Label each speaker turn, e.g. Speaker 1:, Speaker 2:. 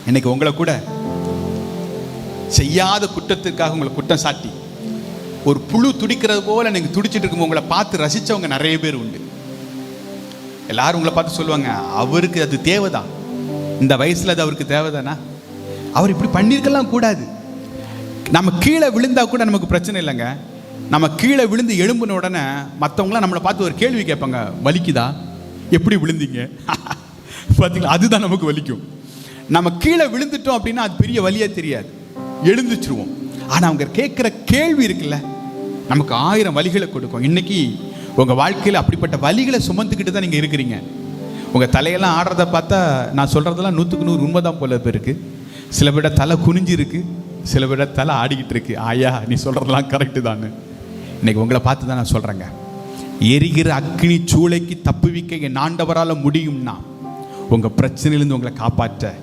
Speaker 1: இன்னைக்கு உங்களை கூட செய்யாத குற்றத்திற்காக உங்களை குற்றம் சாட்டி ஒரு புழு துடிக்கிறது போல நீங்கள் துடிச்சிட்டு இருக்கும் உங்களை பார்த்து ரசித்தவங்க நிறைய பேர் உண்டு. எல்லாரும் உங்களை பார்த்து சொல்லுவாங்க, அவருக்கு அது தேவைதான், இந்த வயசில் அது அவருக்கு தேவைதானா, அவர் இப்படி பண்ணியிருக்கலாம் கூடாது. நம்ம கீழே விழுந்தா கூட நமக்கு பிரச்சனை இல்லைங்க. நம்ம கீழே விழுந்து எழும்பின உடனே மற்றவங்களாம் நம்மளை பார்த்து ஒரு கேள்வி கேட்பாங்க, வலிக்குதா, எப்படி விழுந்தீங்க பார்த்தீங்களா? அதுதான் நமக்கு வலிக்கும். நம்ம கீழே விழுந்துட்டோம் அப்படின்னா அது பெரிய வலியே தெரியாது, எழுந்துச்சிருவோம். ஆனால் அவங்க கேட்குற கேள்வி இருக்குல்ல, நமக்கு 1000 வலிகளை கொடுக்கும். இன்னைக்கு உங்கள் வாழ்க்கையில் அப்படிப்பட்ட வலிகளை சுமந்துக்கிட்டு தான் நீங்கள் இருக்கிறீங்க. உங்கள் தலையெல்லாம் ஆடுறத பார்த்தா நான் சொல்கிறதெல்லாம் 100க்கு 100 உண்மைதான் போல இருக்கு. சில பேட தலை குனிஞ்சு இருக்கு, சில பேட தலை ஆடிக்கிட்டு இருக்கு. ஆயா நீ சொல்கிறதெல்லாம் கரெக்டு தானு. இன்னைக்கு உங்களை பார்த்து தான் நான் சொல்கிறேங்க, எரிகிற அக்னி சூளைக்கு தப்புவிக்க என் ஆண்டவரால் முடியும்னா உங்கள் பிரச்சனையிலேருந்து உங்களை காப்பாற்ற